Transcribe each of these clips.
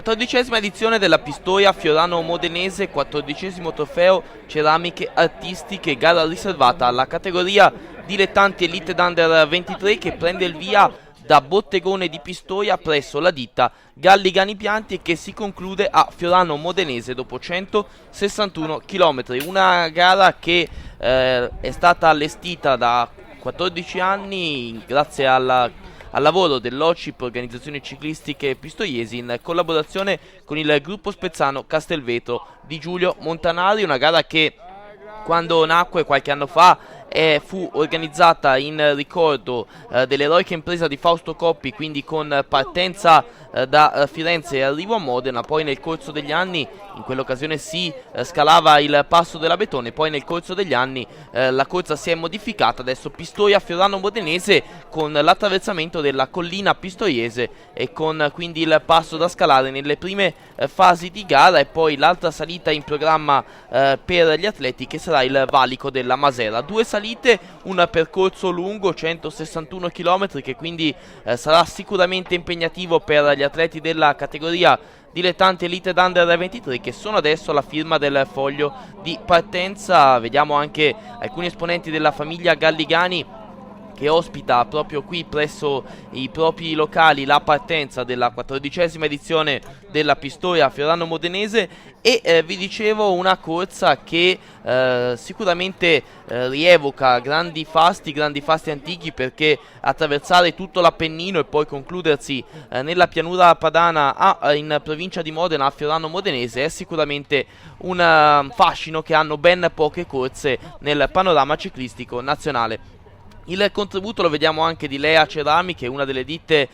14ª edizione della Pistoia Fiorano Modenese, 14° trofeo ceramiche artistiche, gara riservata alla categoria dilettanti Elite d'Under 23 che prende il via da Bottegone di Pistoia presso la ditta Galligani Pianti e che si conclude a Fiorano Modenese dopo 161 km. Una gara che è stata allestita da 14 anni grazie al lavoro dell'OCIP, Organizzazioni Ciclistiche Pistoiesi, in collaborazione con il gruppo spezzano Castelvetro di Giulio Montanari. Una gara che quando nacque qualche anno fa fu organizzata in ricordo dell'eroica impresa di Fausto Coppi, quindi con partenza da Firenze e arrivo a Modena. Poi nel corso degli anni, in quell'occasione si scalava il passo della Betone, poi nel corso degli anni la corsa si è modificata, adesso Pistoia Fiorano Modenese con l'attraversamento della collina pistoiese e con quindi il passo da scalare nelle prime fasi di gara, e poi l'altra salita in programma per gli atleti che sarà il valico della Masera. Due salite, un percorso lungo 161 km che quindi sarà sicuramente impegnativo per gli atleti della categoria dilettanti Elite d'Under 23 che sono adesso alla firma del foglio di partenza. Vediamo anche alcuni esponenti della famiglia Galligani che ospita proprio qui presso i propri locali la partenza della 14ª edizione della Pistoia Fiorano Modenese. E vi dicevo, una corsa che sicuramente rievoca grandi fasti antichi, perché attraversare tutto l'Appennino e poi concludersi nella pianura padana in provincia di Modena a Fiorano Modenese è sicuramente un fascino che hanno ben poche corse nel panorama ciclistico nazionale. Il contributo lo vediamo anche di Lea Ceramiche, una delle ditte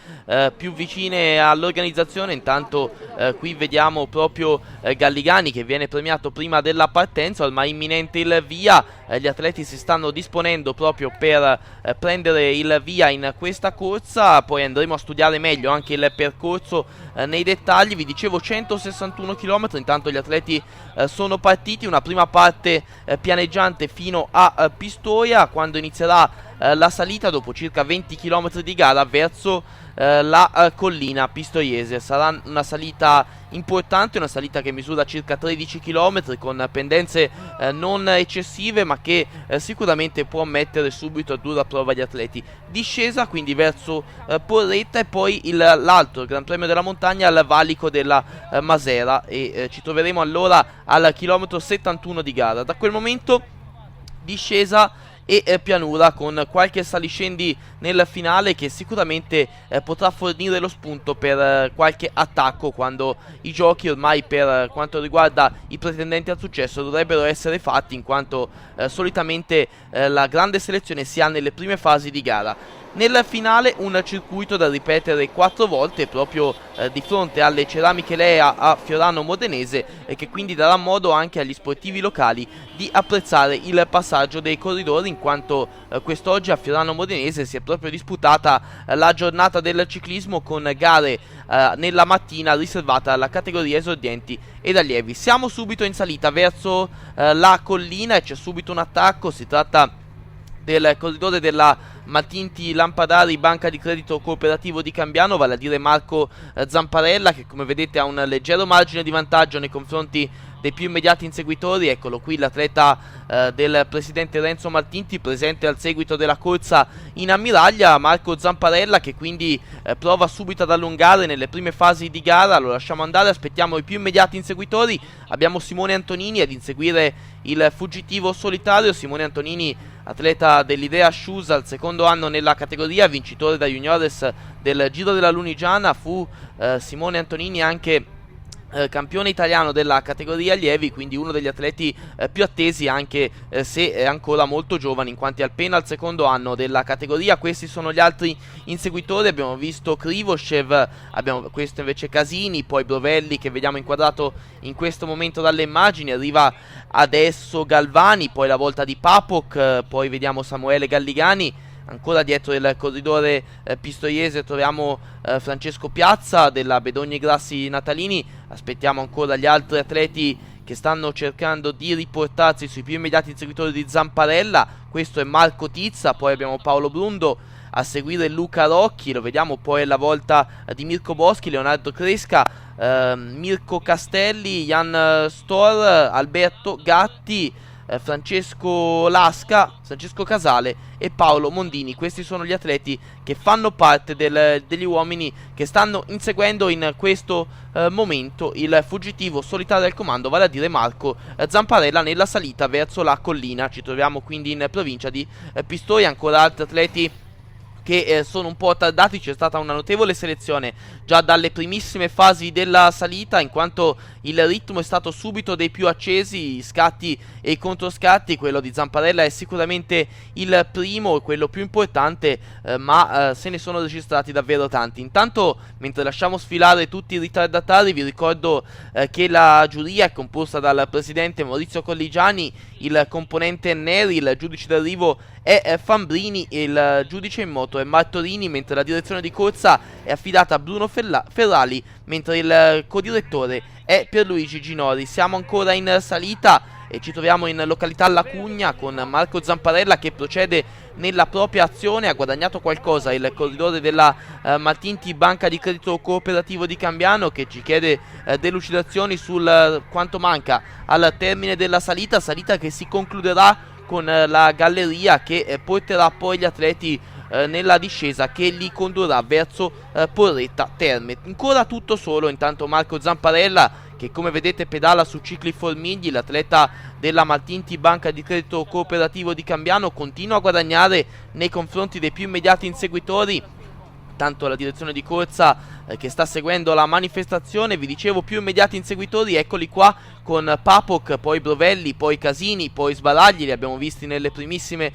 più vicine all'organizzazione. Intanto qui vediamo proprio Galligani che viene premiato prima della partenza, ormai imminente il via. Gli atleti si stanno disponendo proprio per prendere il via in questa corsa, poi andremo a studiare meglio anche il percorso nei dettagli. Vi dicevo 161 km, intanto gli atleti sono partiti, una prima parte pianeggiante fino a Pistoia, quando inizierà la salita dopo circa 20 km di gara verso la collina pistoiese. Sarà una salita importante, una salita che misura circa 13 km con pendenze non eccessive, ma che sicuramente può mettere subito a dura prova gli atleti. Discesa quindi verso Porretta e poi l'altro Gran Premio della Montagna al valico della Masera, e ci troveremo allora al chilometro 71 di gara. Da quel momento discesa e pianura con qualche saliscendi nel finale che sicuramente potrà fornire lo spunto per qualche attacco, quando i giochi ormai per quanto riguarda i pretendenti al successo dovrebbero essere fatti, in quanto solitamente la grande selezione si ha nelle prime fasi di gara. Nel finale un circuito da ripetere 4 volte proprio di fronte alle ceramiche Lea a Fiorano Modenese, e che quindi darà modo anche agli sportivi locali di apprezzare il passaggio dei corridori, in quanto quest'oggi a Fiorano Modenese si è proprio disputata la giornata del ciclismo con gare nella mattina riservata alla categoria esordienti ed allievi. Siamo subito in salita verso la collina e c'è subito un attacco. Si tratta del corridore della Matinti Lampadari Banca di Credito Cooperativo di Cambiano, vale a dire Marco Zamparella, che come vedete ha un leggero margine di vantaggio nei confronti dei più immediati inseguitori. Eccolo qui l'atleta del presidente Renzo Matinti, presente al seguito della corsa in ammiraglia. Marco Zamparella che quindi prova subito ad allungare nelle prime fasi di gara. Lo lasciamo andare, aspettiamo i più immediati inseguitori. Abbiamo Simone Antonini ad inseguire il fuggitivo solitario. Simone Antonini, atleta dell'Idea Shoes al secondo anno nella categoria, vincitore da juniores del Giro della Lunigiana. Fu Simone Antonini anche campione italiano della categoria allievi, quindi uno degli atleti più attesi, anche se è ancora molto giovane, in quanto è appena al secondo anno della categoria. Questi sono gli altri inseguitori. Abbiamo visto Krivoshev, abbiamo questo invece Casini, poi Brovelli che vediamo inquadrato in questo momento dalle immagini, arriva adesso Galvani, poi la volta di Papok, poi vediamo Samuele Galligani. Ancora dietro il corridore pistoiese troviamo Francesco Piazza della Bedogni Grassi Natalini. Aspettiamo ancora gli altri atleti che stanno cercando di riportarsi sui più immediati inseguitori di Zamparella. Questo è Marco Tizza, poi abbiamo Paolo Brundo a seguire Luca Rocchi, lo vediamo poi alla volta di Mirko Boschi, Leonardo Cresca, Mirko Castelli, Jan Stor, Alberto Gatti, Francesco Lasca, Francesco Casale e Paolo Mondini. Questi sono gli atleti che fanno parte degli uomini che stanno inseguendo in questo momento il fuggitivo solitario del comando, vale a dire Marco Zamparella, nella salita verso la collina. Ci troviamo quindi in provincia di Pistoia. Ancora altri atleti che sono un po' tardati. C'è stata una notevole selezione già dalle primissime fasi della salita, in quanto il ritmo è stato subito dei più accesi, i scatti e i controscatti. Quello di Zamparella è sicuramente il primo, quello più importante, ma se ne sono registrati davvero tanti. Intanto, mentre lasciamo sfilare tutti i ritardatari, vi ricordo che la giuria è composta dal presidente Maurizio Colligiani, il componente Neri, il giudice d'arrivo è Fambrini e il giudice in moto è Martorini, mentre la direzione di corsa è affidata a Bruno Ferrali, mentre il codirettore è Pierluigi Ginori. Siamo ancora in salita e ci troviamo in località Lacugna con Marco Zamparella che procede nella propria azione. Ha guadagnato qualcosa il corridore della Maltinti Banca di Credito Cooperativo di Cambiano, che ci chiede delucidazioni sul quanto manca al termine della salita che si concluderà con la galleria che porterà poi gli atleti nella discesa che li condurrà verso Porretta Terme. Ancora tutto solo intanto Marco Zamparella, che come vedete pedala su cicli formigli. L'atleta della Maltinti Banca di Credito Cooperativo di Cambiano continua a guadagnare nei confronti dei più immediati inseguitori. Tanto la direzione di corsa che sta seguendo la manifestazione, vi dicevo, più immediati inseguitori, eccoli qua con Papok, poi Brovelli, poi Casini, poi Sbaragli, li abbiamo visti nelle primissime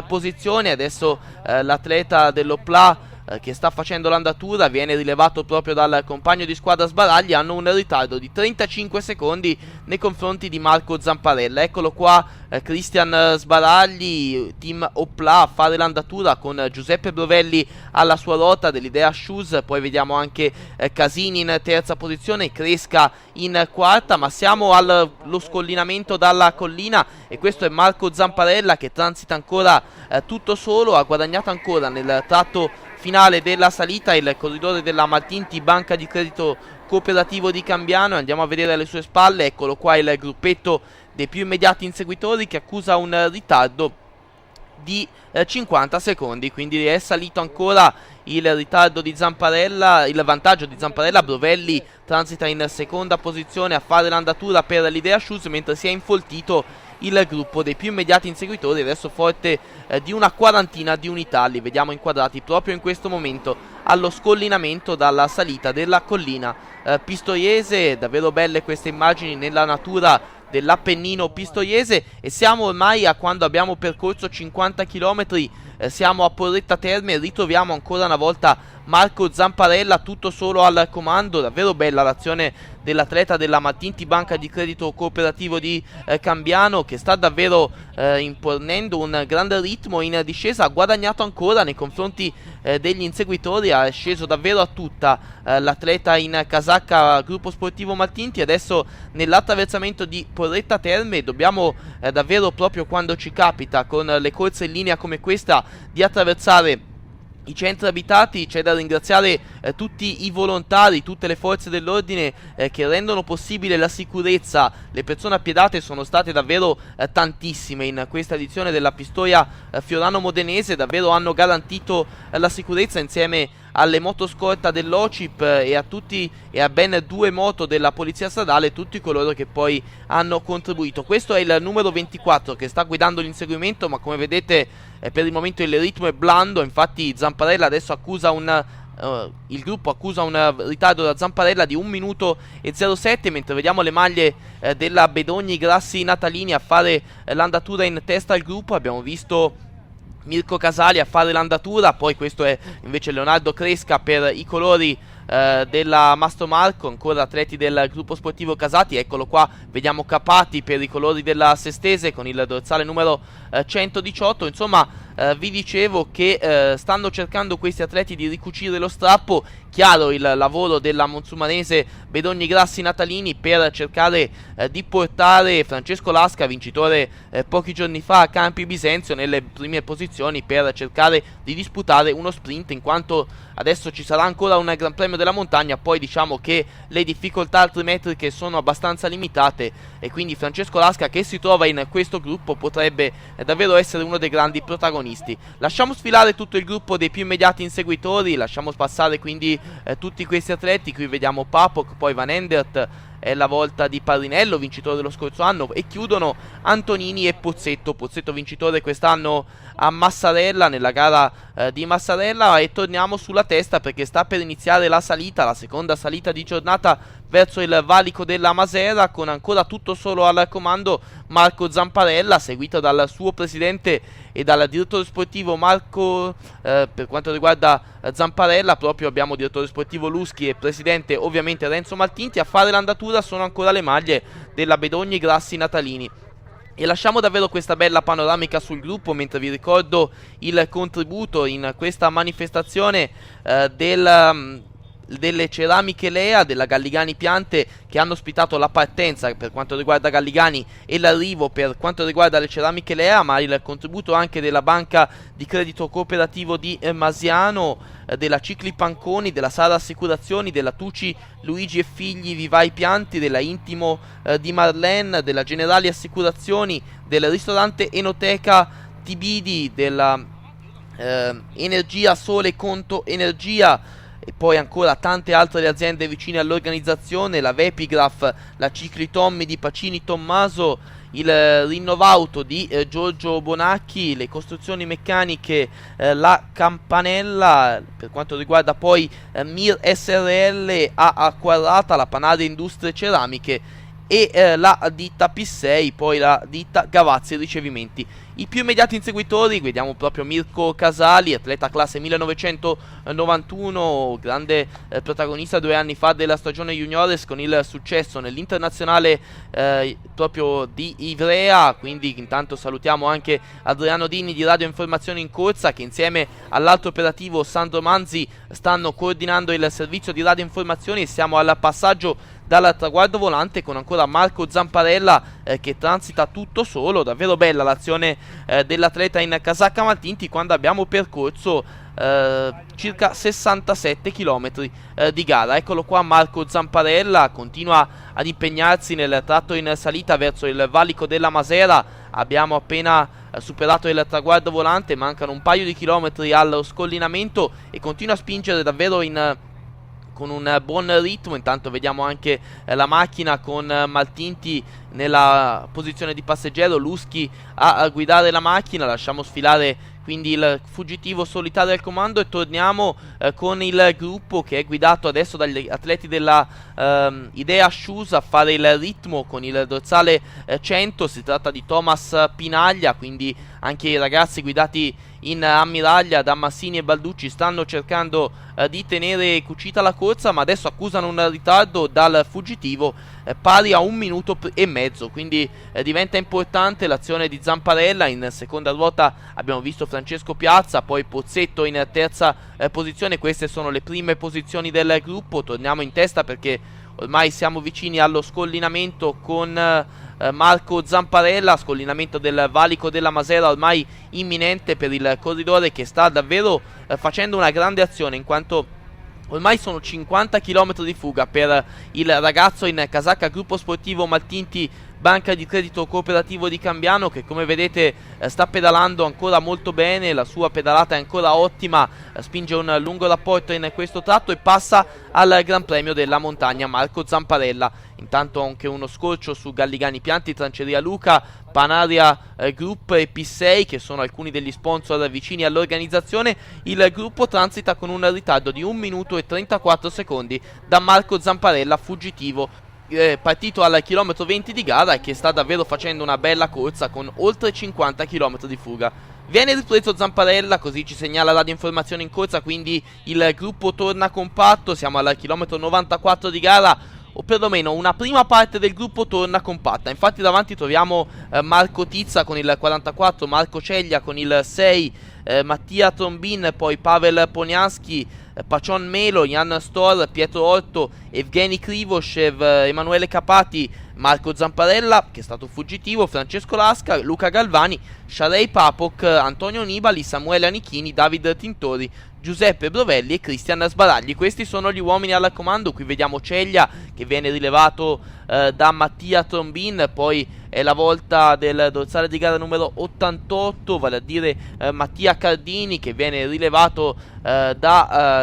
posizioni. Adesso l'atleta dell'Opla che sta facendo l'andatura viene rilevato proprio dal compagno di squadra Sbaragli. Hanno un ritardo di 35 secondi nei confronti di Marco Zamparella. Eccolo qua Cristian Sbaragli, team Opla, a fare l'andatura con Giuseppe Brovelli alla sua rota dell'Idea Shoes. Poi vediamo anche Casini in terza posizione, Cresca in quarta, ma siamo allo scollinamento dalla collina e questo è Marco Zamparella che transita ancora tutto solo. Ha guadagnato ancora nel tratto finale della salita il corridore della Maltinti Banca di Credito Cooperativo di Cambiano. Andiamo a vedere alle sue spalle, eccolo qua il gruppetto dei più immediati inseguitori che accusa un ritardo di 50 secondi, quindi è salito ancora il ritardo di Zamparella, il vantaggio di Zamparella. Brovelli transita in seconda posizione a fare l'andatura per l'Idea Shoes, mentre si è infoltito il gruppo dei più immediati inseguitori, adesso forte di una quarantina di unità. Li vediamo inquadrati proprio in questo momento allo scollinamento dalla salita della collina pistoiese. Davvero belle queste immagini nella natura dell'Appennino pistoiese, e siamo ormai a quando abbiamo percorso 50 km. Siamo a Porretta Terme e ritroviamo ancora una volta Marco Zamparella tutto solo al comando. Davvero bella l'azione dell'atleta della Maltinti Banca di Credito Cooperativo di Cambiano, che sta davvero imponendo un grande ritmo in discesa. Ha guadagnato ancora nei confronti degli inseguitori, è sceso davvero a tutta l'atleta in casacca Gruppo Sportivo Maltinti. Adesso nell'attraversamento di Porretta Terme dobbiamo davvero, proprio quando ci capita con le corse in linea come questa, di attraversare i centri abitati. C'è da ringraziare tutti i volontari, tutte le forze dell'ordine che rendono possibile la sicurezza. Le persone appiedate sono state davvero tantissime in questa edizione della Pistoia Fiorano Modenese. Davvero hanno garantito la sicurezza insieme alle motoscorta dell'OCIP e a ben 2 moto della polizia stradale, tutti coloro che poi hanno contribuito. Questo è il numero 24 che sta guidando l'inseguimento, ma come vedete per il momento il ritmo è blando. Infatti Zamparella adesso accusa il gruppo accusa un ritardo da Zamparella di 1 minuto e 07, mentre vediamo le maglie della Bedogni Grassi Natalini a fare l'andatura in testa al gruppo. Abbiamo visto Mirko Casali a fare l'andatura, poi questo è invece Leonardo Cresca per i colori della Mastro Marco, ancora atleti del gruppo sportivo Casati. Eccolo qua, vediamo Capati per i colori della Sestese con il dorsale numero 118. Insomma vi dicevo che stanno cercando questi atleti di ricucire lo strappo. Chiaro il lavoro della monsumanese Bedogni Grassi Natalini per cercare di portare Francesco Lasca, vincitore pochi giorni fa a Campi Bisenzio, nelle prime posizioni per cercare di disputare uno sprint, in quanto adesso ci sarà ancora un Gran Premio della Montagna. Poi diciamo che le difficoltà altimetriche sono abbastanza limitate e quindi Francesco Lasca, che si trova in questo gruppo, potrebbe davvero essere uno dei grandi protagonisti. Lasciamo sfilare tutto il gruppo dei più immediati inseguitori, lasciamo passare quindi tutti questi atleti. Qui vediamo Papok, poi Van Endert, è la volta di Parinello, vincitore dello scorso anno, e chiudono Antonini e Pozzetto vincitore quest'anno a Massarella, nella gara di Massarella. E torniamo sulla testa perché sta per iniziare la salita, la seconda salita di giornata verso il valico della Masera, con ancora tutto solo al comando Marco Zamparella, seguito dal suo presidente e dal direttore sportivo Marco. Per quanto riguarda Zamparella, proprio abbiamo direttore sportivo Luschi e presidente ovviamente Renzo Maltinti. A fare l'andatura sono ancora le maglie della Bedogni Grassi Natalini. E lasciamo davvero questa bella panoramica sul gruppo, mentre vi ricordo il contributo in questa manifestazione delle ceramiche Lea, della Galligani Piante, che hanno ospitato la partenza per quanto riguarda Galligani e l'arrivo per quanto riguarda le ceramiche Lea, ma il contributo anche della Banca di Credito Cooperativo di Masiano, della Cicli Panconi, della Sara Assicurazioni, della Tucci Luigi e Figli Vivai Pianti, della Intimo di Marlene, della Generali Assicurazioni, del ristorante Enoteca Tibidi, della Energia Sole Conto Energia, e poi ancora tante altre aziende vicine all'organizzazione, la Vepigraph, la Cicli Tommi di Pacini Tommaso, il Rinnovauto di Giorgio Bonacchi, le costruzioni meccaniche, la Campanella, per quanto riguarda poi Mir SRL a Acquarrata, la Panade Industrie Ceramiche e la ditta P6, poi la ditta Gavazzi Ricevimenti. I più immediati inseguitori, vediamo proprio Mirko Casali, atleta classe 1991, grande protagonista 2 anni fa della stagione juniores con il successo nell'internazionale proprio di Ivrea. Quindi intanto salutiamo anche Adriano Dini di Radio Informazione in Corsa, che insieme all'altro operativo Sandro Manzi stanno coordinando il servizio di Radio Informazioni, e siamo al passaggio dal traguardo volante con ancora Marco Zamparella che transita tutto solo. Davvero bella l'azione dell'atleta in casacca Maltinti, quando abbiamo percorso circa 67 km di gara. Eccolo qua Marco Zamparella, continua ad impegnarsi nel tratto in salita verso il valico della Masera. Abbiamo appena superato il traguardo volante, mancano un paio di chilometri allo scollinamento e continua a spingere davvero con un buon ritmo. Intanto vediamo anche la macchina con Maltinti nella posizione di passeggero, Luschi a guidare la macchina. Lasciamo sfilare quindi il fuggitivo solitario al comando e torniamo con il gruppo che è guidato adesso dagli atleti della Idea Shoes a fare il ritmo con il dorsale 100. Si tratta di Thomas Pinaglia, quindi anche i ragazzi guidati in ammiraglia da Massini e Balducci stanno cercando di tenere cucita la corsa, ma adesso accusano un ritardo dal fuggitivo pari a 1 minuto e mezzo, quindi diventa importante l'azione di Zamparella. In seconda ruota abbiamo visto Francesco Piazza, poi Pozzetto in terza posizione. Queste sono le prime posizioni del gruppo. Torniamo in testa perché ormai siamo vicini allo scollinamento con Marco Zamparella, scollinamento del valico della Masera ormai imminente per il corridore, che sta davvero facendo una grande azione, in quanto ormai sono 50 km di fuga per il ragazzo in casacca Gruppo Sportivo Maltinti Banca di Credito Cooperativo di Cambiano, che come vedete sta pedalando ancora molto bene, la sua pedalata è ancora ottima, spinge un lungo rapporto in questo tratto e passa al Gran Premio della Montagna Marco Zamparella. Intanto anche uno scorcio su Galligani Pianti, Tranceria Luca, Panaria Group e P6, che sono alcuni degli sponsor vicini all'organizzazione. Il gruppo transita con un ritardo di 1 minuto e 34 secondi da Marco Zamparella, fuggitivo partito al chilometro 20 di gara e che sta davvero facendo una bella corsa con oltre 50 km di fuga. Viene ripreso Zamparella, così ci segnala Radio Informazione in Corsa, quindi il gruppo torna compatto. Siamo al chilometro 94 di gara, o perlomeno una prima parte del gruppo torna compatta. Infatti davanti troviamo Marco Tizza con il 44, Marco Ceglia con il 6, Mattia Trombin, poi Pavel Ponianski, Pacion Melo, Jan Stor, Pietro Orto, Evgeny Krivoshev, Emanuele Capati, Marco Zamparella, che è stato fuggitivo, Francesco Lasca, Luca Galvani, Sharei Papok, Antonio Nibali, Samuele Anichini, David Tintori, Giuseppe Brovelli e Cristian Sbaragli. Questi sono gli uomini al comando. Qui vediamo Ceglia che viene rilevato da Mattia Trombin, poi è la volta del dorsale di gara numero 88, vale a dire Mattia Cardini, che viene rilevato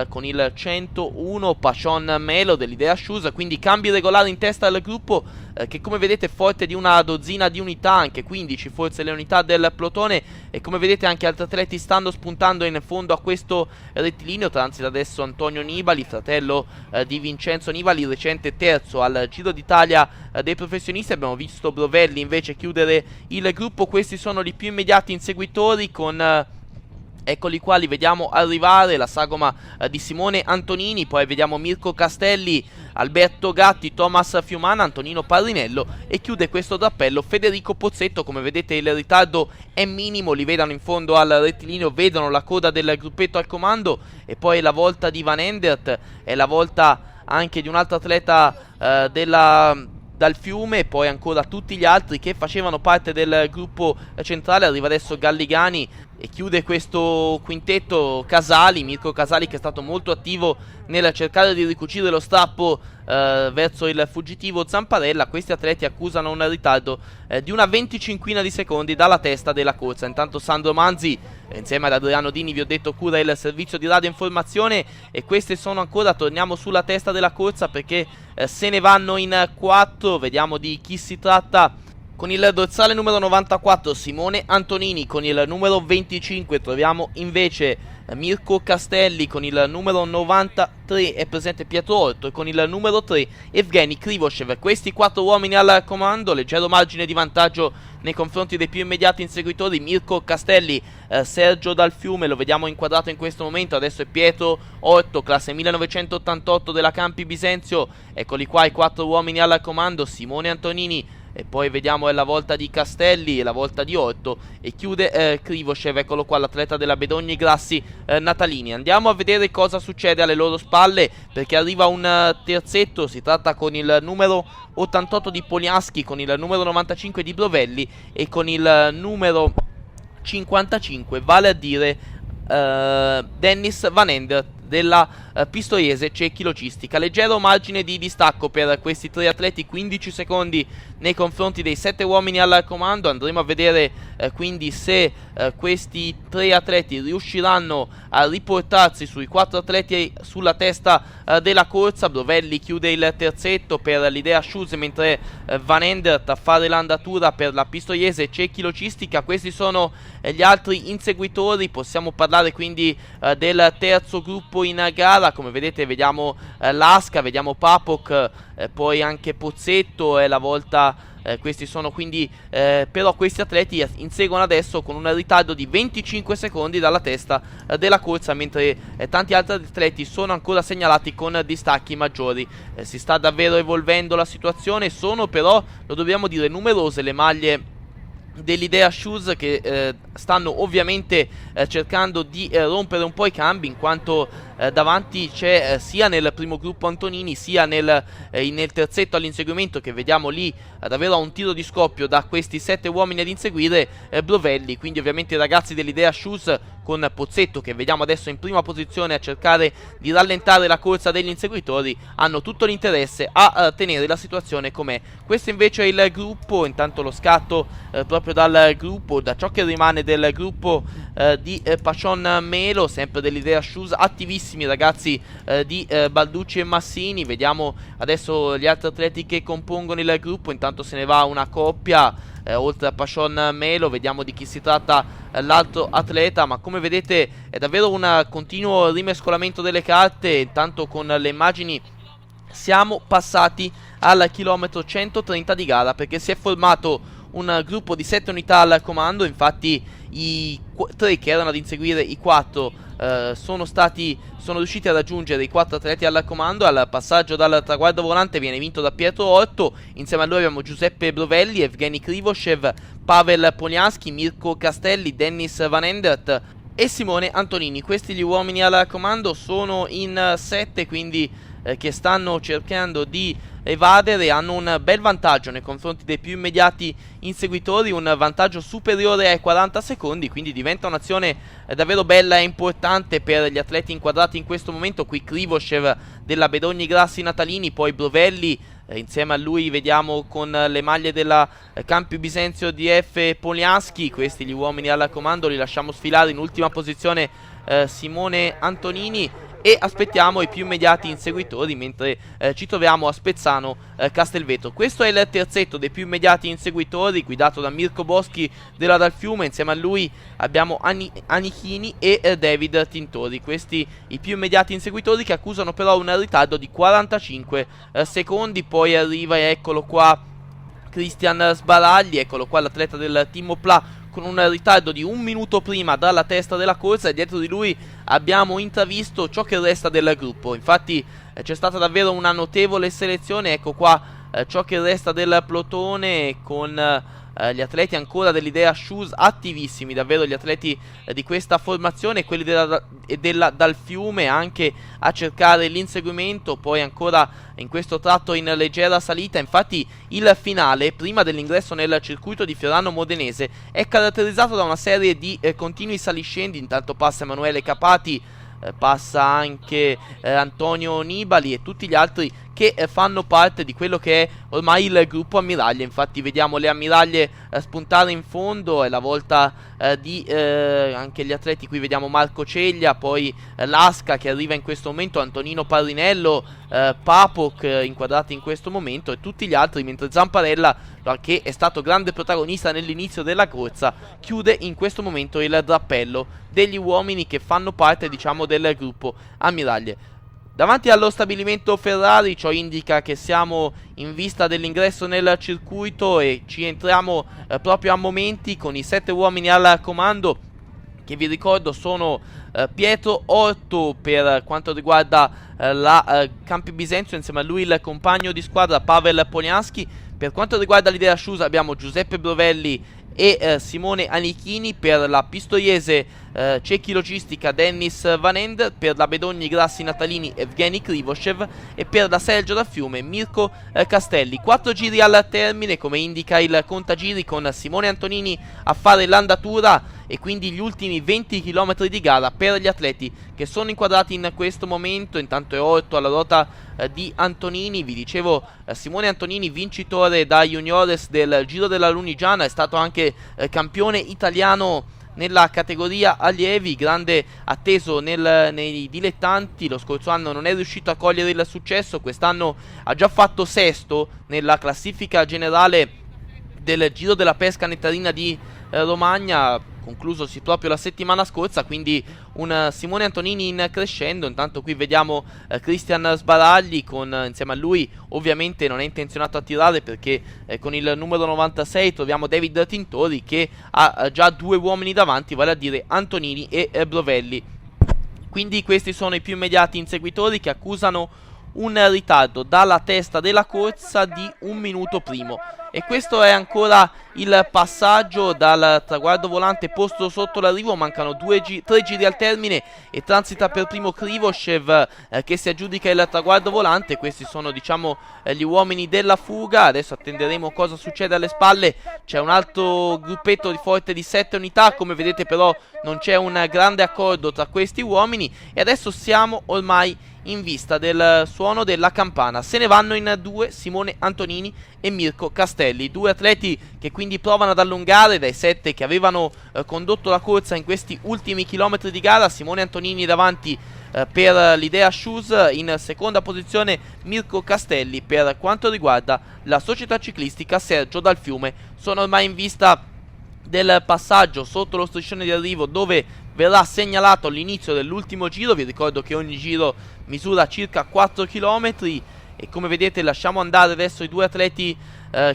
con il 101 Pacion Melo dell'Idea Shoes. Quindi cambi regolari in testa al gruppo, che come vedete è forte di una dozzina di unità, anche 15 forse le unità del plotone, e come vedete anche altri atleti stanno spuntando in fondo a questo rettilineo. Transita adesso Antonio Nibali, fratello di Vincenzo Nibali, recente terzo al Giro d'Italia dei professionisti. Abbiamo visto Brovelli invece chiudere il gruppo. Questi sono i più immediati inseguitori, con eccoli qua, li vediamo arrivare, la sagoma di Simone Antonini, poi vediamo Mirko Castelli, Alberto Gatti, Thomas Fiumana, Antonino Parrinello, e chiude questo drappello Federico Pozzetto. Come vedete il ritardo è minimo, li vedono in fondo al rettilineo, vedono la coda del gruppetto al comando, e poi la volta di Van Endert, è la volta anche di un altro atleta dal Fiume, e poi ancora tutti gli altri che facevano parte del gruppo centrale. Arriva adesso Galligani e chiude questo quintetto Casali, Mirko Casali, che è stato molto attivo nel cercare di ricucire lo strappo verso il fuggitivo Zamparella. Questi atleti accusano un ritardo di una 25ina di secondi dalla testa della corsa. Intanto Sandro Manzi insieme ad Adriano Dini, vi ho detto, cura il servizio di radioinformazione, e queste sono ancora, torniamo sulla testa della corsa perché se ne vanno in 4. Vediamo di chi si tratta. Con il dorsale numero 94 Simone Antonini, con il numero 25 troviamo invece Mirko Castelli, con il numero 93 è presente Pietro Orto, e con il numero 3 Evgeny Krivoshev. Questi 4 uomini al comando, leggero margine di vantaggio nei confronti dei più immediati inseguitori. Mirko Castelli, Sergio Dal Fiume, lo vediamo inquadrato in questo momento, adesso è Pietro Orto, classe 1988 della Campi Bisenzio. Eccoli qua i 4 uomini al comando, Simone Antonini, e poi vediamo è la volta di Castelli e la volta di Orto, e chiude Krivoshev, eccolo qua l'atleta della Bedogni Grassi Natalini. Andiamo a vedere cosa succede alle loro spalle, perché arriva un terzetto, si tratta con il numero 88 di Poliaschi, con il numero 95 di Brovelli e con il numero 55, vale a dire Dennis Van Endert della Pistoiese Cecchi Logistica. Leggero margine di distacco per questi 3 atleti, 15 secondi nei confronti dei 7 uomini al comando. Andremo a vedere quindi se questi 3 atleti riusciranno a riportarsi sui 4 atleti sulla testa della corsa. Brovelli chiude il terzetto per l'Idea Shoes, mentre Van Endert a fare l'andatura per la Pistoiese Cecchi Logistica. Questi sono gli altri inseguitori. Possiamo parlare quindi del terzo gruppo in gara. Come vedete vediamo Lasca, vediamo Papok, poi anche Pozzetto, è la volta, questi sono quindi però questi atleti inseguono adesso con un ritardo di 25 secondi dalla testa della corsa, mentre tanti altri atleti sono ancora segnalati con distacchi maggiori. Si sta davvero evolvendo la situazione, sono però, lo dobbiamo dire, numerose le maglie dell'Idea Shoes che stanno ovviamente cercando di rompere un po' i cambi, in quanto davanti c'è sia nel primo gruppo Antonini sia nel terzetto all'inseguimento, che vediamo lì davvero a un tiro di scoppio da questi 7 uomini ad inseguire, Brovelli. Quindi ovviamente i ragazzi dell'Idea Shoes, con Pozzetto che vediamo adesso in prima posizione a cercare di rallentare la corsa degli inseguitori, hanno tutto l'interesse a tenere la situazione com'è. Questo invece è il gruppo, intanto lo scatto proprio dal gruppo, da ciò che rimane del gruppo di Pacion Melo, sempre dell'Idea Shoes, attivissimi ragazzi di Balducci e Massini. Vediamo adesso gli altri atleti che compongono il gruppo, intanto se ne va una coppia. Oltre a Pacion Melo vediamo di chi si tratta l'altro atleta, ma come vedete è davvero un continuo rimescolamento delle carte. Intanto con le immagini siamo passati al chilometro 130 di gara, perché si è formato un gruppo di 7 unità al comando. Infatti i 3 che erano ad inseguire i 4 sono riusciti a raggiungere i 4 atleti al comando. Al passaggio dal traguardo volante viene vinto da Pietro Orto, insieme a lui abbiamo Giuseppe Brovelli, Evgeny Krivoshev, Pavel Polianski, Mirko Castelli, Dennis Van Endert e Simone Antonini. Questi gli uomini al comando, sono in 7, quindi che stanno cercando di evadere, hanno un bel vantaggio nei confronti dei più immediati inseguitori, un vantaggio superiore ai 40 secondi, quindi diventa un'azione davvero bella e importante per gli atleti inquadrati in questo momento. Qui Krivoshev della Bedogni Grassi Natalini, poi Brovelli, insieme a lui vediamo con le maglie della Campi Bisenzio DF Polianski. Questi gli uomini al comando, li lasciamo sfilare in ultima posizione Simone Antonini, e aspettiamo i più immediati inseguitori mentre ci troviamo a Spezzano Castelvetro. Questo è il terzetto dei più immediati inseguitori, guidato da Mirko Boschi della Dal Fiume. Insieme a lui abbiamo Anichini e David Tintori. Questi i più immediati inseguitori, che accusano però un ritardo di 45 secondi. Poi arriva, eccolo qua, Cristian Sbaragli, eccolo qua l'atleta del Team Opla, con un ritardo di 1 minuto prima dalla testa della corsa, e dietro di lui abbiamo intravisto ciò che resta del gruppo. Infatti c'è stata davvero una notevole selezione. Ecco qua ciò che resta del plotone, con gli atleti ancora dell'Idea Shoes attivissimi, davvero gli atleti di questa formazione, quelli dal Fiume anche a cercare l'inseguimento. Poi ancora in questo tratto in leggera salita. Infatti il finale, prima dell'ingresso nel circuito di Fiorano Modenese, è caratterizzato da una serie di continui saliscendi. Intanto passa Emanuele Capati, passa anche Antonio Nibali e tutti gli altri che fanno parte di quello che è ormai il gruppo ammiraglie. Infatti vediamo le ammiraglie spuntare in fondo, è la volta di anche gli atleti. Qui vediamo Marco Ceglia, poi Lasca che arriva in questo momento, Antonino Parrinello, Papok inquadrati in questo momento, e tutti gli altri, mentre Zamparella, che è stato grande protagonista nell'inizio della corsa, chiude in questo momento il drappello degli uomini che fanno parte, diciamo, del gruppo ammiraglie. Davanti allo stabilimento Ferrari, ciò indica che siamo in vista dell'ingresso nel circuito, e ci entriamo proprio a momenti con i 7 uomini al comando, che vi ricordo sono Pietro Orto per quanto riguarda la Campi Bisenzio, insieme a lui il compagno di squadra Pavel Polianski. Per quanto riguarda l'Idea Shoes abbiamo Giuseppe Brovelli e Simone Anichini, per la Pistoiese Cecchi Logistica Dennis Van End, per la Bedogni Grassi Natalini Evgeny Krivoshev, e per la Sergio da Fiume Mirko Castelli. 4 giri al termine, come indica il contagiri, con Simone Antonini a fare l'andatura, e quindi gli ultimi 20 km di gara per gli atleti che sono inquadrati in questo momento. Intanto è Orto alla ruota di Antonini. Vi dicevo, Simone Antonini, vincitore da juniores del Giro della Lunigiana, è stato anche campione italiano nella categoria allievi, grande atteso nei dilettanti. Lo scorso anno non è riuscito a cogliere il successo, quest'anno ha già fatto sesto nella classifica generale del Giro della Pesca Nettarina di Romagna, conclusosi proprio la settimana scorsa. Quindi un Simone Antonini in crescendo. Intanto qui vediamo Cristian Sbaragli, insieme a lui ovviamente non è intenzionato a tirare, perché con il numero 96 troviamo David Tintori, che ha già 2 uomini davanti, vale a dire Antonini e Brovelli. Quindi questi sono i più immediati inseguitori, che accusano un ritardo dalla testa della corsa di 1 minuto primo. E questo è ancora il passaggio dal traguardo volante posto sotto l'arrivo. Mancano 3 giri al termine, e transita per primo Krivoshev, che si aggiudica il traguardo volante. Questi sono, diciamo, gli uomini della fuga. Adesso attenderemo cosa succede alle spalle. C'è un altro gruppetto forte di 7 unità. Come vedete però non c'è un grande accordo tra questi uomini, e adesso siamo ormai in vista del suono della campana. Se ne vanno in 2 Simone Antonini e Mirko Castelli, 2 atleti che quindi provano ad allungare dai 7 che avevano condotto la corsa in questi ultimi chilometri di gara. Simone Antonini davanti per l'Idea Shoes, in seconda posizione Mirko Castelli per quanto riguarda la società ciclistica Sergio Dal Fiume. Sono ormai in vista del passaggio sotto lo striscione di arrivo, dove verrà segnalato l'inizio dell'ultimo giro. Vi ricordo che ogni giro misura circa 4 km, e come vedete lasciamo andare adesso i 2 atleti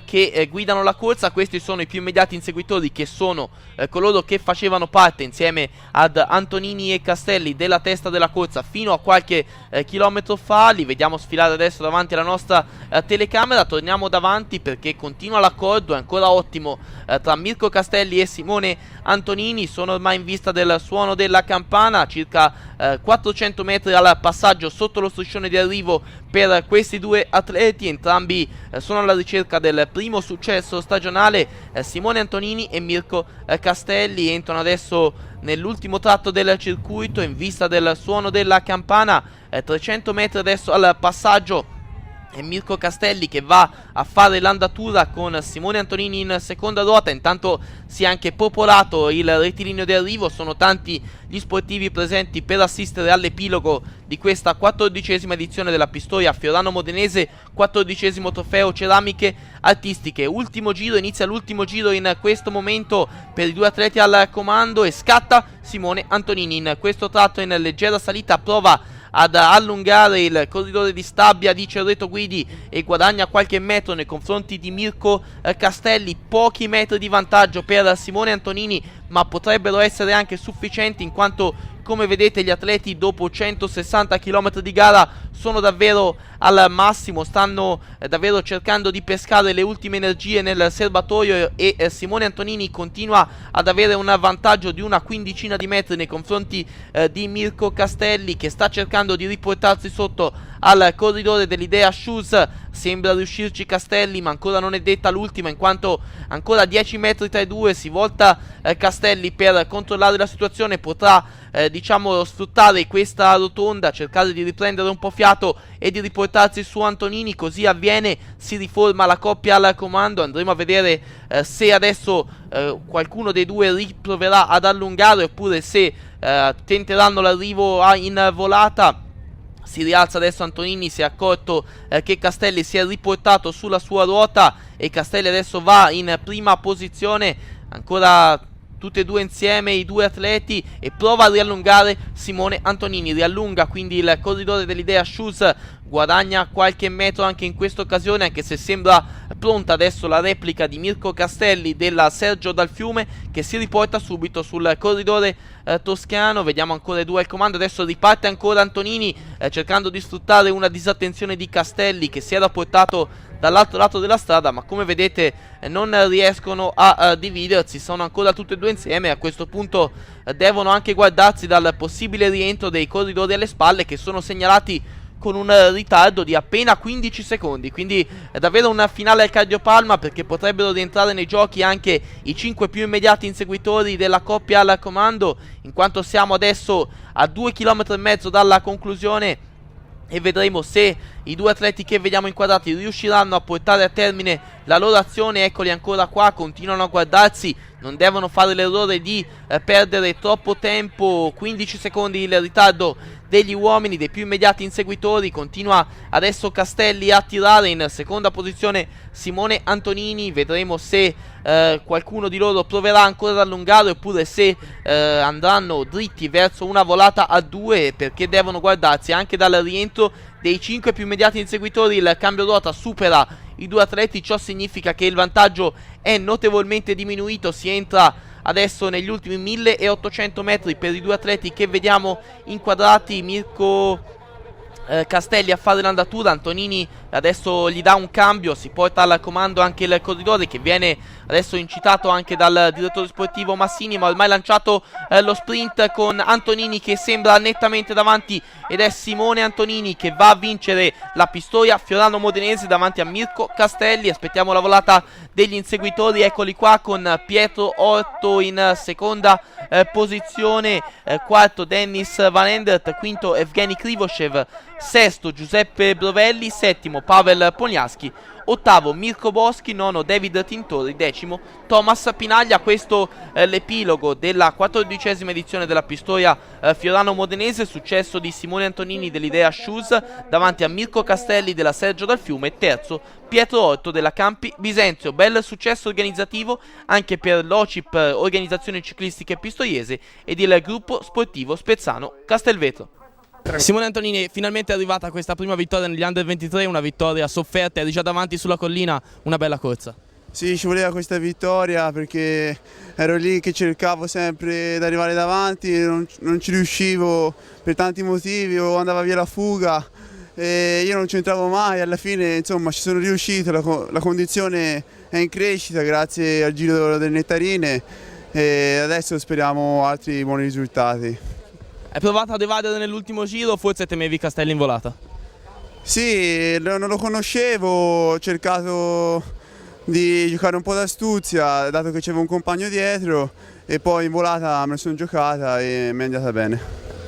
che guidano la corsa. Questi sono i più immediati inseguitori, che sono coloro che facevano parte insieme ad Antonini e Castelli della testa della corsa fino a qualche chilometro fa. Li vediamo sfilare adesso davanti alla nostra telecamera. Torniamo davanti perché continua l'accordo, è ancora ottimo, tra Mirko Castelli e Simone Antonini. Sono ormai in vista del suono della campana, circa 400 metri al passaggio sotto lo striscione di arrivo per questi due atleti. Entrambi sono alla ricerca del primo successo stagionale. Simone Antonini e Mirko Castelli entrano adesso nell'ultimo tratto del circuito in vista del suono della campana. 300 metri adesso al passaggio e Mirko Castelli che va a fare l'andatura con Simone Antonini in seconda ruota. Intanto si è anche popolato il rettilineo di arrivo, sono tanti gli sportivi presenti per assistere all'epilogo di questa 14ª edizione della Pistoia Fiorano Modenese, 14º trofeo ceramiche artistiche. Ultimo giro, inizia l'ultimo giro in questo momento per i due atleti al comando e scatta Simone Antonini in questo tratto in leggera salita, prova ad allungare il corridore di Stabia di Cerreto Guidi e guadagna qualche metro nei confronti di Mirko Castelli. Pochi metri di vantaggio per Simone Antonini, ma potrebbero essere anche sufficienti, in quanto, come vedete, gli atleti dopo 160 km di gara sono davvero al massimo, stanno davvero cercando di pescare le ultime energie nel serbatoio e Simone Antonini continua ad avere un vantaggio di una quindicina di metri nei confronti di Mirko Castelli, che sta cercando di riportarsi sotto al corridore dell'Idea Shoes. Sembra riuscirci Castelli, ma ancora non è detta l'ultima, in quanto ancora 10 metri tra i due. Si volta Castelli per controllare la situazione, potrà diciamo sfruttare questa rotonda, cercare di riprendere un po' fiato e di riportarsi su Antonini. Così avviene, si riforma la coppia al comando. Andremo a vedere se adesso qualcuno dei due riproverà ad allungare oppure se tenteranno l'arrivo in volata. Si rialza adesso Antonini, si è accorto che Castelli si è riportato sulla sua ruota e Castelli adesso va in prima posizione. Ancora tutti e due insieme i due atleti e prova a riallungare Simone Antonini. Riallunga quindi il corridore dell'Idea Shoes, guadagna qualche metro anche in questa occasione, anche se sembra pronta adesso la replica di Mirko Castelli della Sergio Dal Fiume, che si riporta subito sul corridore toscano. Vediamo ancora i due al comando. Adesso riparte ancora Antonini cercando di sfruttare una disattenzione di Castelli, che si era portato dall'altro lato della strada, ma come vedete non riescono a dividersi, sono ancora tutti e due insieme. A questo punto devono anche guardarsi dal possibile rientro dei corridori alle spalle, che sono segnalati con un ritardo di appena 15 secondi, quindi è davvero un finale al cardiopalma, perché potrebbero rientrare nei giochi anche i 5 più immediati inseguitori della coppia al comando, in quanto siamo adesso a 2,5 km dalla conclusione e vedremo se i due atleti che vediamo inquadrati riusciranno a portare a termine la loro azione. Eccoli ancora qua, continuano a guardarsi, non devono fare l'errore di perdere troppo tempo. 15 secondi il ritardo degli uomini, dei più immediati inseguitori. Continua adesso Castelli a tirare, in seconda posizione Simone Antonini. Vedremo se qualcuno di loro proverà ancora ad allungare oppure se andranno dritti verso una volata a due, perché devono guardarsi anche dal rientro dei 5 più immediati inseguitori. Il cambio ruota supera i due atleti, ciò significa che il vantaggio è notevolmente diminuito. Si entra adesso negli ultimi 1800 metri per i due atleti che vediamo inquadrati. Mirko Castelli a fare l'andatura, Antonini adesso gli dà un cambio, si porta al comando anche il corridore, che viene adesso incitato anche dal direttore sportivo Massini, ma ormai lanciato lo sprint con Antonini che sembra nettamente davanti, ed è Simone Antonini che va a vincere la Pistoia Fiorano Modenese davanti a Mirko Castelli. Aspettiamo la volata degli inseguitori, eccoli qua, con Pietro Orto in seconda posizione, quarto Dennis Van Endert, quinto Evgeny Krivoshev, sesto Giuseppe Brovelli, settimo Pavel Poniaschi, ottavo Mirko Boschi, nono David Tintori, decimo Thomas Pinaglia. Questo l'epilogo della 14ª edizione della Pistoia Fiorano Modenese, successo di Simone Antonini dell'Idea Shoes davanti a Mirko Castelli della Sergio Dal Fiume, terzo Pietro Orto della Campi Bisenzio. Bel successo organizzativo anche per l'OCIP, Organizzazione Ciclistiche Pistoiese, ed il gruppo sportivo Spezzano Castelvetro. Simone Antonini, finalmente è arrivata questa prima vittoria negli Under 23, una vittoria sofferta, eri già davanti sulla collina, una bella corsa. Sì, ci voleva questa vittoria perché ero lì che cercavo sempre di arrivare davanti, non ci riuscivo per tanti motivi, o andava via la fuga e io non c'entravo mai, alla fine insomma ci sono riuscito, la condizione è in crescita grazie al giro delle nettarine e adesso speriamo altri buoni risultati. Hai provato ad evadere nell'ultimo giro, forse temevi Castelli in volata? Sì, non lo conoscevo, ho cercato di giocare un po' d'astuzia, dato che c'avevo un compagno dietro, e poi in volata me la sono giocata e mi è andata bene.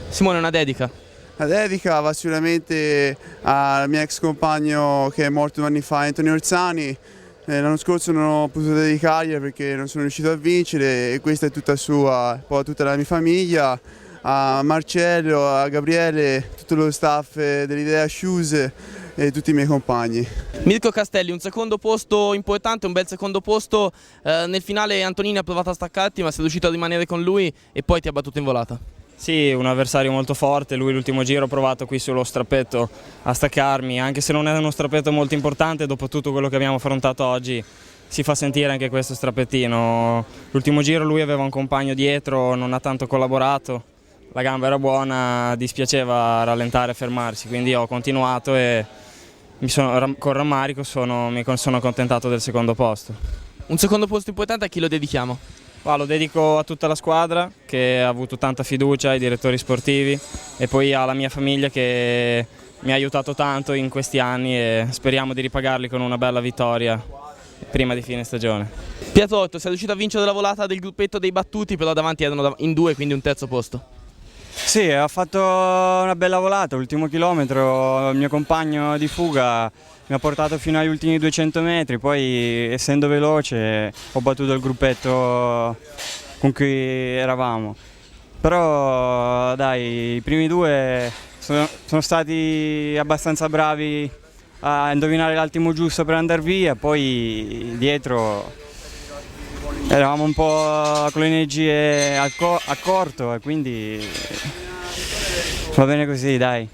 Simone, una dedica? La dedica va sicuramente al mio ex compagno che è morto 2 anni fa, Antonio Orsani. L'anno scorso non ho potuto dedicargliela perché non sono riuscito a vincere e questa è tutta sua, poi a tutta la mia famiglia, a Marcello, a Gabriele, tutto lo staff dell'Idea Shoes e tutti i miei compagni. Mirko Castelli, un secondo posto importante, un bel secondo posto, nel finale Antonini ha provato a staccarti ma sei riuscito a rimanere con lui e poi ti ha battuto in volata. Sì, un avversario molto forte, lui l'ultimo giro ha provato qui sullo strappetto a staccarmi, anche se non è uno strappetto molto importante, dopo tutto quello che abbiamo affrontato oggi si fa sentire anche questo strappettino. L'ultimo giro lui aveva un compagno dietro, non ha tanto collaborato, la gamba era buona, dispiaceva rallentare e fermarsi, quindi ho continuato e con rammarico mi sono accontentato del secondo posto. Un secondo posto importante a chi lo dedichiamo? Lo dedico a tutta la squadra che ha avuto tanta fiducia, ai direttori sportivi e poi alla mia famiglia che mi ha aiutato tanto in questi anni e speriamo di ripagarli con una bella vittoria prima di fine stagione. Pietro Orto, sei riuscito a vincere la volata del gruppetto dei battuti, però davanti erano in 2, quindi un terzo posto. Sì, ha fatto una bella volata, l'ultimo chilometro il mio compagno di fuga mi ha portato fino agli ultimi 200 metri, poi essendo veloce ho battuto il gruppetto con cui eravamo. Però dai, i primi 2 sono stati abbastanza bravi a indovinare l'attimo giusto per andare via, poi dietro eravamo un po' con le energie a corto e quindi va bene così, dai.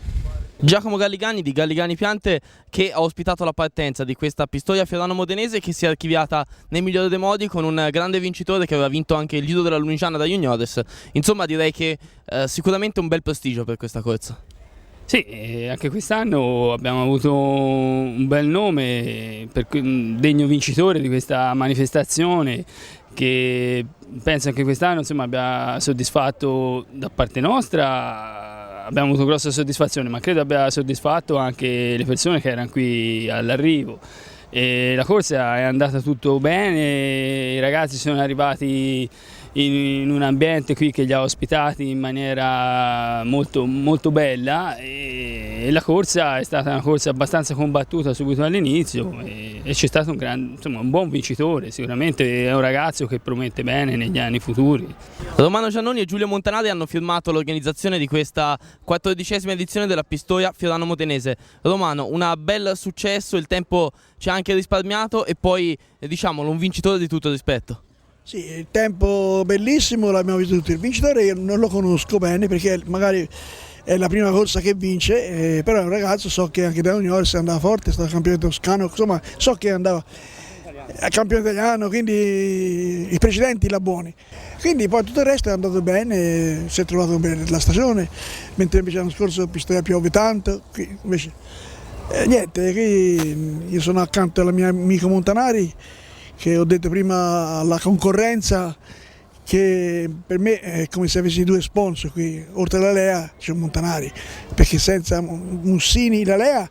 Giacomo Galligani di Galligani Piante che ha ospitato la partenza di questa Pistoia Fiorano Modenese che si è archiviata nel migliore dei modi con un grande vincitore che aveva vinto anche il Giro della Lunigiana da Juniores. Insomma direi che sicuramente un bel prestigio per questa corsa. Sì, anche quest'anno abbiamo avuto un bel nome, degno vincitore di questa manifestazione che penso anche quest'anno abbia soddisfatto da parte nostra. Abbiamo avuto grossa soddisfazione, ma credo abbia soddisfatto anche le persone che erano qui all'arrivo. La corsa è andata tutto bene, i ragazzi sono arrivati in un ambiente qui che li ha ospitati in maniera molto, molto bella e la corsa è stata una corsa abbastanza combattuta subito all'inizio e c'è stato un buon vincitore, sicuramente è un ragazzo che promette bene negli anni futuri. Romano Giannoni e Giulio Montanari hanno firmato l'organizzazione di questa 14ª edizione della Pistoia Fiorano Modenese. Romano, un bel successo, il tempo ci ha anche risparmiato e poi diciamolo un vincitore di tutto rispetto. Sì, il tempo bellissimo l'abbiamo visto tutti, il vincitore io non lo conosco bene perché magari è la prima corsa che vince, però è un ragazzo, so che anche da Juniores andava forte, è stato campione toscano, insomma so che andava a campione italiano, quindi i precedenti la buoni. Quindi poi tutto il resto è andato bene, si è trovato bene la stagione, mentre invece l'anno scorso Pistoia piove tanto, qui invece niente, qui io sono accanto alla mia amico Montanari, che ho detto prima alla concorrenza che per me è come se avessi 2 sponsor qui, oltre alla Lea c'è Montanari, perché senza Mussini la Lea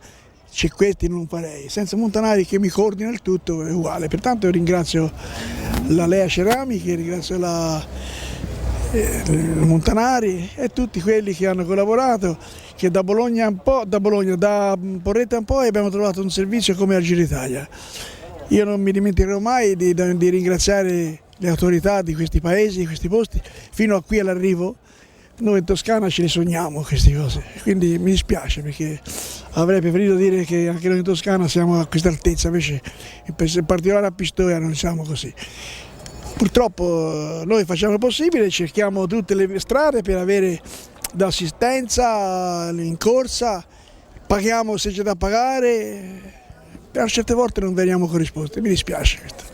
c'è questi non farei, senza Montanari che mi coordina il tutto è uguale, pertanto ringrazio la Lea Ceramiche, ringrazio Montanari e tutti quelli che hanno collaborato, che da Porretta un po' e abbiamo trovato un servizio come al Giro d'Italia. Io non mi dimenticherò mai di ringraziare le autorità di questi paesi, di questi posti, fino a qui all'arrivo. Noi in Toscana ce le sogniamo queste cose, quindi mi dispiace perché avrei preferito dire che anche noi in Toscana siamo a questa altezza, invece in particolare a Pistoia non siamo così. Purtroppo noi facciamo il possibile, cerchiamo tutte le strade per avere dall'assistenza in corsa, paghiamo se c'è da pagare, però certe volte non veniamo corrisposti, mi dispiace questo.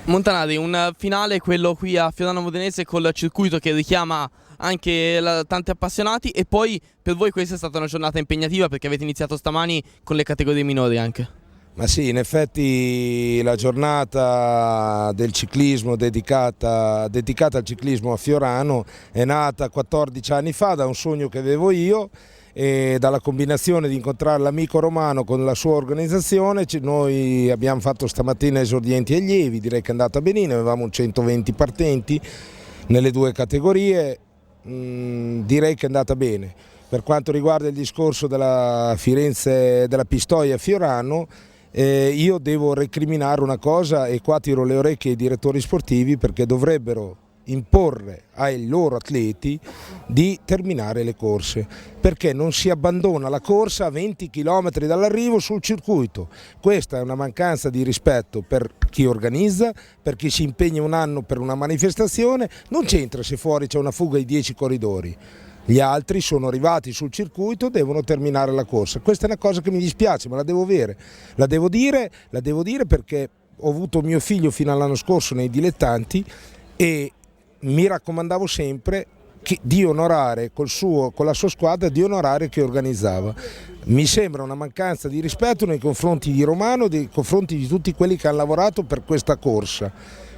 Montanari, un finale, quello qui a Fiorano Modenese, col circuito che richiama anche tanti appassionati, e poi per voi questa è stata una giornata impegnativa perché avete iniziato stamani con le categorie minori anche. Ma sì, in effetti la giornata del ciclismo dedicata al ciclismo a Fiorano è nata 14 anni fa da un sogno che avevo io, e dalla combinazione di incontrare l'amico Romano con la sua organizzazione. Noi abbiamo fatto stamattina esordienti e allievi, direi che è andata benino, avevamo 120 partenti nelle due categorie, direi che è andata bene. Per quanto riguarda il discorso della Firenze, della Pistoia Fiorano, io devo recriminare una cosa, e qua tiro le orecchie ai direttori sportivi, perché dovrebbero imporre ai loro atleti di terminare le corse, perché non si abbandona la corsa a 20 km dall'arrivo sul circuito. Questa è una mancanza di rispetto per chi organizza, per chi si impegna un anno per una manifestazione. Non c'entra se fuori c'è una fuga di 10 corridori. Gli altri sono arrivati sul circuito, devono terminare la corsa. Questa è una cosa che mi dispiace, ma la devo dire perché ho avuto mio figlio fino all'anno scorso nei dilettanti e mi raccomandavo sempre di onorare con la sua squadra, di onorare chi organizzava. Mi sembra una mancanza di rispetto nei confronti di Romano, nei confronti di tutti quelli che hanno lavorato per questa corsa.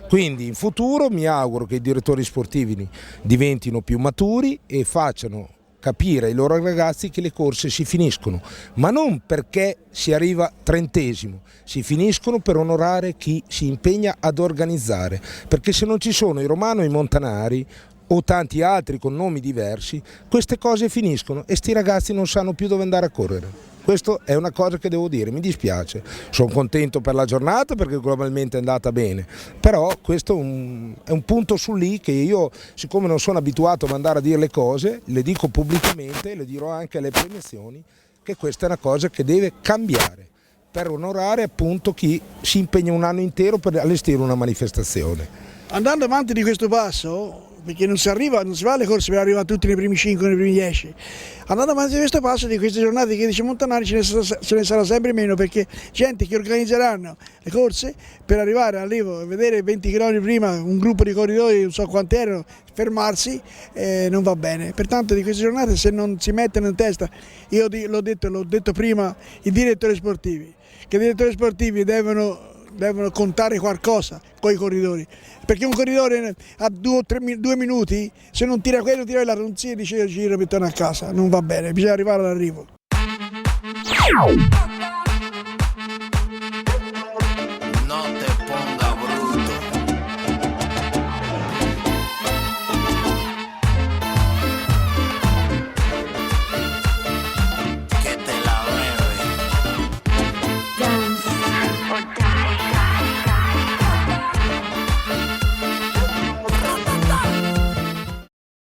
Quindi in futuro mi auguro che i direttori sportivi diventino più maturi e facciano capire ai loro ragazzi che le corse si finiscono, ma non perché si arriva 30°, si finiscono per onorare chi si impegna ad organizzare, perché se non ci sono i Romano e i Montanari o tanti altri con nomi diversi, queste cose finiscono e sti ragazzi non sanno più dove andare a correre. Questa è una cosa che devo dire, mi dispiace. Sono contento per la giornata perché globalmente è andata bene, però questo è un punto su lì che io, siccome non sono abituato a andare a dire le cose, le dico pubblicamente, le dirò anche alle premiazioni, che questa è una cosa che deve cambiare per onorare appunto chi si impegna un anno intero per allestire una manifestazione. Andando avanti di questo passo, perché non si va alle corse per arrivare tutti nei primi 5, nei primi 10. Andando avanti di questo passo, di queste giornate che dice Montanari, ce ne sarà sempre meno, perché gente che organizzeranno le corse per arrivare all'arrivo e vedere 20 km prima un gruppo di corridori, non so quanti erano, fermarsi, non va bene. Pertanto di queste giornate, se non si mettono in testa, io l'ho detto prima, i direttori sportivi, che i direttori sportivi devono contare qualcosa con i corridori, perché un corridore a 2 minuti, se non tira quello, tira la non si dice giro e torna a casa, non va bene, bisogna arrivare all'arrivo.